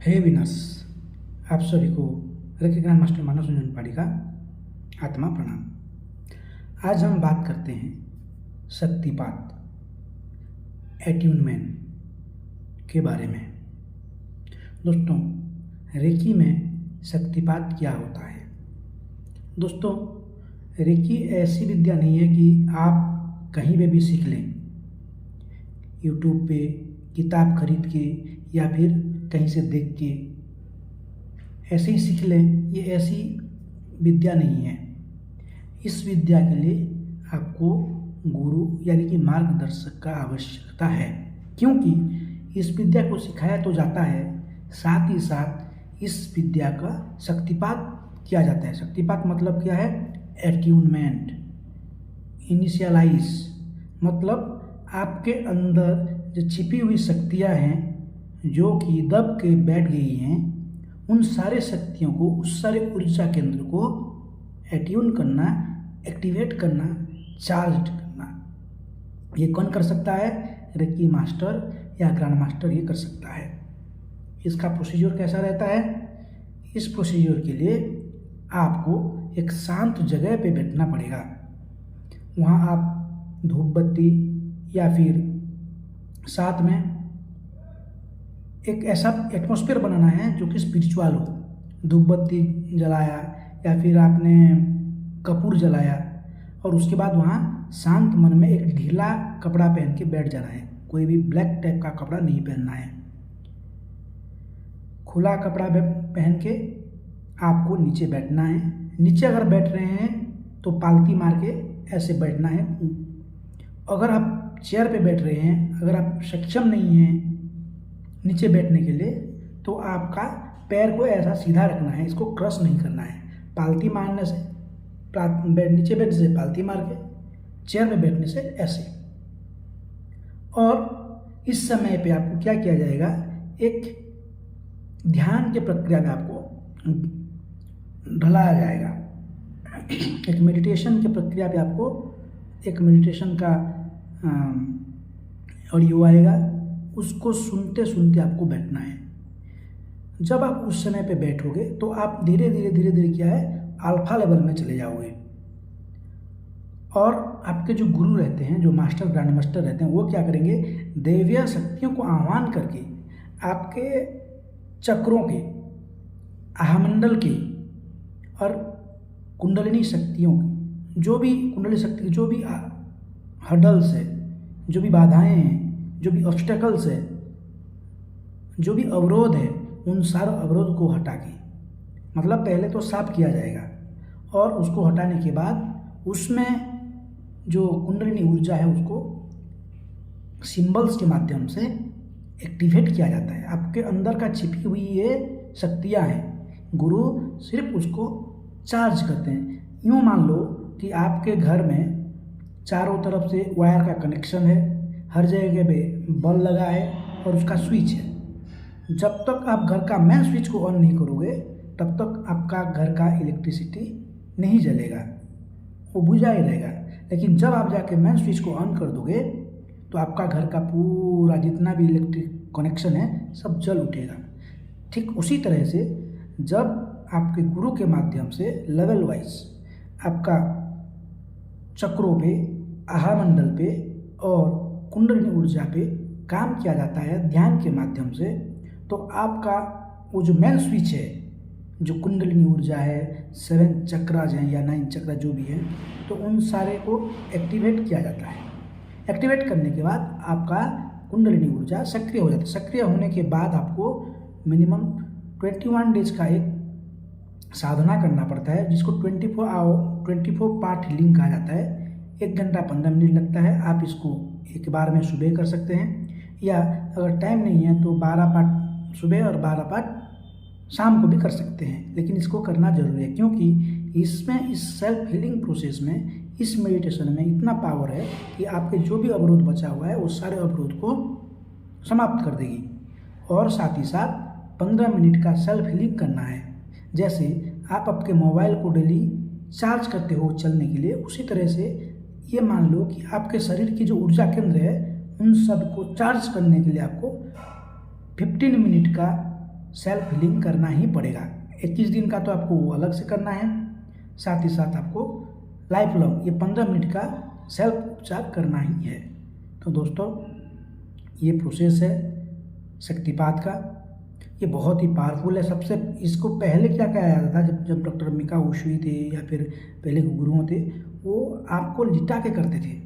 हे winners, आप सभी को रेकी ग्रैंड मास्टर मानव रंजन पाड़ी का आत्मा प्रणाम। आज हम बात करते हैं शक्तिपात एट्यूनमेंट के बारे में। दोस्तों, रेकी में शक्तिपात क्या होता है? दोस्तों, रेकी ऐसी विद्या नहीं है कि आप कहीं पे भी सीख लें, यूट्यूब पे किताब खरीद के या फिर कहीं से देख के ऐसे ही सीख लें। ये ऐसी विद्या नहीं है। इस विद्या के लिए आपको गुरु यानी कि मार्गदर्शक का आवश्यकता है, क्योंकि इस विद्या को सिखाया तो जाता है, साथ ही साथ इस विद्या का शक्तिपात किया जाता है। शक्तिपात मतलब क्या है? एट्यूनमेंट, इनिशियलाइज, मतलब आपके अंदर जो छिपी हुई शक्तियाँ हैं जो कि दब के बैठ गई हैं, उन सारे शक्तियों को, उस सारे ऊर्जा केंद्र को एट्यून करना, एक्टिवेट करना, चार्ज करना। ये कौन कर सकता है? रेकी मास्टर या ग्रैंड मास्टर ये कर सकता है। इसका प्रोसीजर कैसा रहता है? इस प्रोसीजर के लिए आपको एक शांत जगह पे बैठना पड़ेगा। वहाँ आप धूप बत्ती या फिर साथ में एक ऐसा एटमॉस्फेयर बनाना है जो कि स्पिरिचुअल हो। धूप बत्ती जलाया या फिर आपने कपूर जलाया और उसके बाद वहाँ शांत मन में एक ढीला कपड़ा पहन के बैठ जाना है। कोई भी ब्लैक टाइप का कपड़ा नहीं पहनना है। खुला कपड़ा पहन के आपको नीचे बैठना है। नीचे अगर बैठ रहे हैं तो पालती मार के ऐसे बैठना है। अगर आप चेयर पे बैठ रहे हैं, अगर आप सक्षम नहीं हैं नीचे बैठने के लिए, तो आपका पैर को ऐसा सीधा रखना है, इसको क्रॉस नहीं करना है। पालती मारने से, नीचे बैठने से पालती मार के, चेयर में बैठने से ऐसे। और इस समय पे आपको क्या किया जाएगा? एक ध्यान के प्रक्रिया में आपको ढलाया जाएगा। एक मेडिटेशन की प्रक्रिया पे आपको एक मेडिटेशन का ऑडियो आएगा, उसको सुनते सुनते आपको बैठना है। जब आप उस समय पे बैठोगे तो आप धीरे धीरे क्या है, अल्फा लेवल में चले जाओगे। और आपके जो गुरु रहते हैं, जो मास्टर ग्रैंड मास्टर रहते हैं, वो क्या करेंगे? दैवीय शक्तियों को आह्वान करके आपके चक्रों के, आहामंडल के और कुंडलिनी शक्तियों की, जो भी कुंडली शक्ति, जो भी हर्डल्स है, जो भी बाधाएं हैं, जो भी ऑब्स्टेकल्स है, जो भी अवरोध है, उन सारे अवरोध को हटा के, मतलब पहले तो साफ किया जाएगा और उसको हटाने के बाद उसमें जो कुंडलिनी ऊर्जा है उसको सिंबल्स के माध्यम से एक्टिवेट किया जाता है। आपके अंदर का छिपी हुई ये शक्तियाँ हैं, गुरु सिर्फ उसको चार्ज करते हैं। यूँ मान लो कि आपके घर में चारों तरफ से वायर का कनेक्शन है, हर जगह पे बल्ब लगा है और उसका स्विच है। जब तक आप घर का मेन स्विच को ऑन नहीं करोगे तब तक आपका घर का इलेक्ट्रिसिटी नहीं जलेगा, वो बुझा ही रहेगा। लेकिन जब आप जाके मेन स्विच को ऑन कर दोगे तो आपका घर का पूरा जितना भी इलेक्ट्रिक कनेक्शन है सब जल उठेगा। ठीक उसी तरह से जब आपके गुरु के माध्यम से लेवल वाइज आपका चक्रों पे, आहामंडल पे और कुंडलिनी ऊर्जा पे काम किया जाता है ध्यान के माध्यम से, तो आपका वो जो मेन स्विच है, जो कुंडलिनी ऊर्जा है, 7 चक्राज हैं या 9 चक्रा जो भी है, तो उन सारे को एक्टिवेट किया जाता है। एक्टिवेट करने के बाद आपका कुंडलिनी ऊर्जा सक्रिय हो जाता है। सक्रिय होने के बाद आपको मिनिमम 21 डेज का एक साधना करना पड़ता है, जिसको 24 पार्ट हीलिंग कहा जाता है। 1 घंटा 15 मिनट लगता है। आप इसको एक बार में सुबह कर सकते हैं, या अगर टाइम नहीं है तो 12 पार्ट सुबह और 12 पार्ट शाम को भी कर सकते हैं। लेकिन इसको करना जरूरी है, क्योंकि इसमें, इस सेल्फ हीलिंग प्रोसेस में, इस मेडिटेशन में इतना पावर है कि आपके जो भी अवरोध बचा हुआ है वो सारे अवरोध को समाप्त कर देगी। और साथ ही साथ 15 मिनट का सेल्फ हीलिंग करना है। जैसे आप आपके मोबाइल को डेली चार्ज करते हो चलने के लिए, उसी तरह से ये मान लो कि आपके शरीर की जो ऊर्जा केंद्र है उन सब को चार्ज करने के लिए आपको 15 मिनट का सेल्फ हीलिंग करना ही पड़ेगा। 21 दिन का तो आपको वो अलग से करना है, साथ ही साथ आपको लाइफ लॉन्ग ये 15 मिनट का सेल्फ उपचार करना ही है। तो दोस्तों ये प्रोसेस है शक्तिपात का, ये बहुत ही पावरफुल है। सबसे इसको पहले क्या कहा जाता था, जब डॉक्टर मिका उशुई थे या फिर पहले के गुरुओं थे, वो आपको लिटा के करते थे।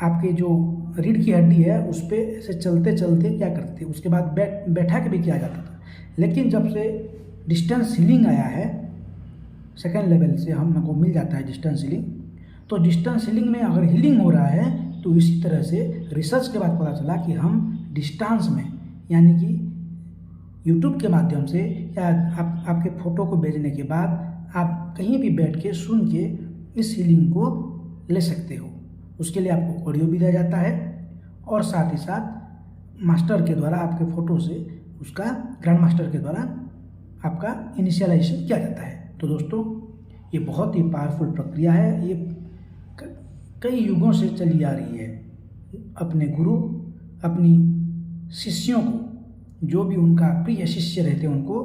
आपके जो रीढ़ की हड्डी है उस पर ऐसे चलते चलते क्या करते थे, उसके बाद बैठा के भी किया जाता था। लेकिन जब से डिस्टेंस हीलिंग आया है, सेकेंड लेवल से हमको मिल जाता है डिस्टेंस हीलिंग, तो डिस्टेंस हीलिंग में अगर हीलिंग हो रहा है तो इसी तरह से रिसर्च के बाद पता चला कि हम डिस्टेंस में, यानी कि यूट्यूब के माध्यम से या आपके फ़ोटो को भेजने के बाद आप कहीं भी बैठ के सुन के इस हीलिंग को ले सकते हो। उसके लिए आपको ऑडियो भी दिया जाता है और साथ ही साथ मास्टर के द्वारा आपके फ़ोटो से उसका ग्रैंड मास्टर के द्वारा आपका इनिशियलाइजेशन किया जाता है। तो दोस्तों ये बहुत ही पावरफुल प्रक्रिया है, ये कई युगों से चली आ रही है। अपने गुरु अपनी शिष्यों को, जो भी उनका प्रिय शिष्य रहते हैं, उनको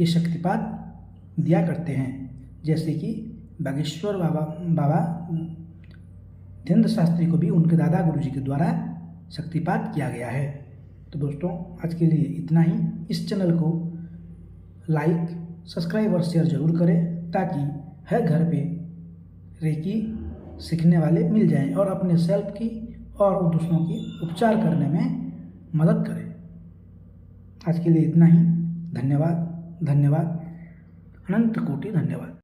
ये शक्तिपात दिया करते हैं। जैसे कि बागेश्वर बाबा धीरेंद्र शास्त्री को भी उनके दादा गुरुजी के द्वारा शक्तिपात किया गया है। तो दोस्तों आज के लिए इतना ही। इस चैनल को लाइक, सब्सक्राइब और शेयर जरूर करें ताकि हर घर पे रेकी सीखने वाले मिल जाएं और अपने सेल्फ की और दूसरों की उपचार करने में मदद करें। आज के लिए इतना ही। धन्यवाद, धन्यवाद, अनंत कोटि धन्यवाद।